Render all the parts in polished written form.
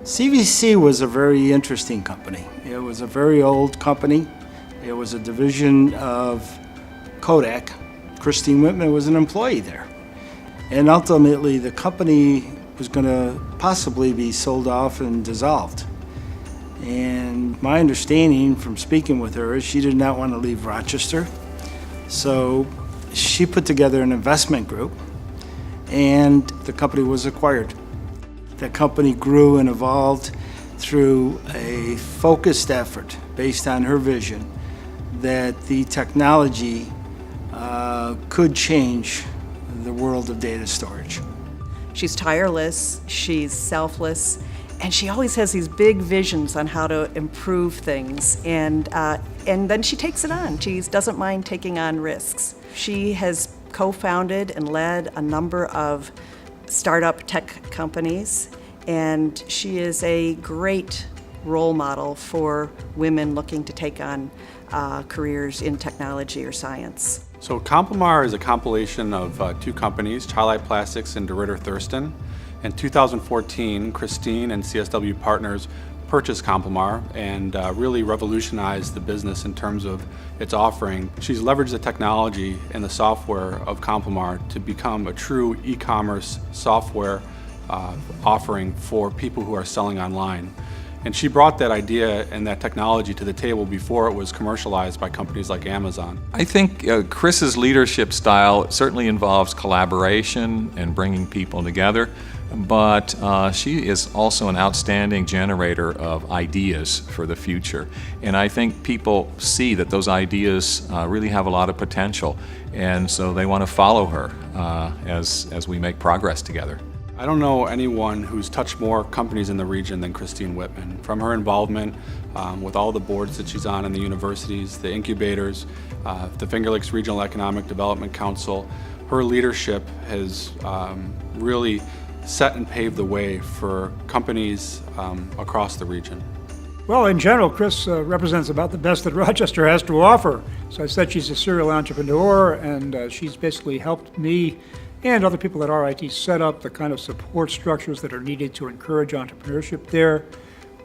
CVC was a very interesting company. It was a very old company. It was a division of Kodak. Christine Whitman was an employee there. And ultimately, the company was going to possibly be sold off and dissolved. And my understanding from speaking with her is she did not want to leave Rochester. So she put together an investment group, and the company was acquired. The company grew and evolved through a focused effort based on her vision that the technology could change the world of data storage. She's tireless, she's selfless, and she always has these big visions on how to improve things, and then she takes it on. She doesn't mind taking on risks. She has co-founded and led a number of startup tech companies, and she is a great role model for women looking to take on careers in technology or science. So Complimar is a compilation of two companies, Chilite Plastics and DeRidder Thurston. In 2014, Christine and CSW Partners purchased Complimar and really revolutionized the business in terms of its offering. She's leveraged the technology and the software of Complimar to become a true e-commerce software offering for people who are selling online. And she brought that idea and that technology to the table before it was commercialized by companies like Amazon. I think Chris's leadership style certainly involves collaboration and bringing people together, but she is also an outstanding generator of ideas for the future. And I think people see that those ideas really have a lot of potential, and so they want to follow her as we make progress together. I don't know anyone who's touched more companies in the region than Christine Whitman. From her involvement with all the boards that she's on in the universities, the incubators, the Finger Lakes Regional Economic Development Council, her leadership has really set and paved the way for companies across the region. Well, in general, Chris represents about the best that Rochester has to offer. So I said she's a serial entrepreneur, and she's basically helped me and other people at RIT set up the kind of support structures that are needed to encourage entrepreneurship there.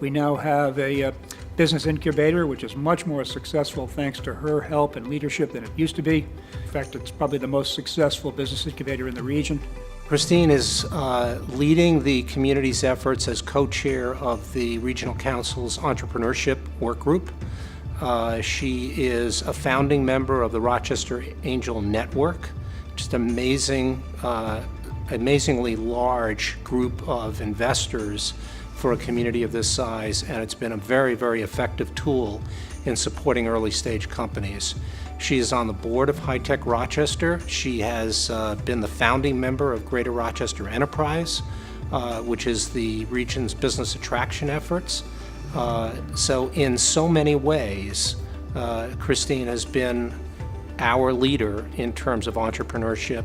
We now have a business incubator, which is much more successful thanks to her help and leadership than it used to be. In fact, it's probably the most successful business incubator in the region. Christine is leading the community's efforts as co-chair of the Regional Council's Entrepreneurship Work Group. She is a founding member of the Rochester Angel Network, just amazingly large group of investors for a community of this size, and it's been a very, very effective tool in supporting early stage companies. She is on the board of High Tech Rochester. She has been the founding member of Greater Rochester Enterprise, which is the region's business attraction efforts. So in so many ways, Christine has been our leader in terms of entrepreneurship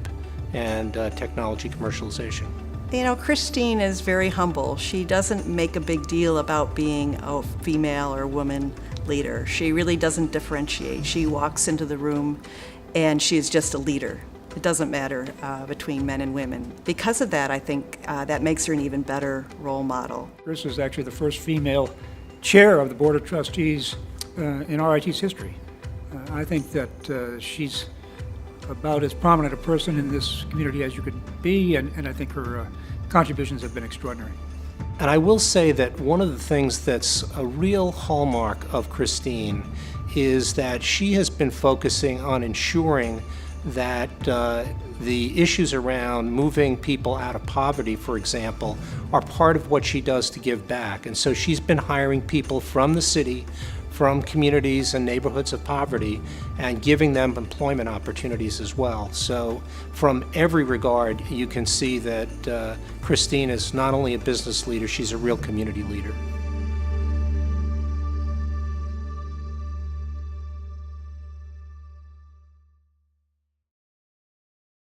and technology commercialization. You know, Christine is very humble. She doesn't make a big deal about being a female or woman leader. She really doesn't differentiate. She walks into the room and she is just a leader. It doesn't matter between men and women. Because of that, I think that makes her an even better role model. Chris is actually the first female chair of the Board of Trustees in RIT's history. I think that she's about as prominent a person in this community as you could be, and I think her contributions have been extraordinary. And I will say that one of the things that's a real hallmark of Christine is that she has been focusing on ensuring that the issues around moving people out of poverty, for example, are part of what she does to give back. And so she's been hiring people from the city, from communities and neighborhoods of poverty, and giving them employment opportunities as well. So from every regard, you can see that Christine is not only a business leader, she's a real community leader.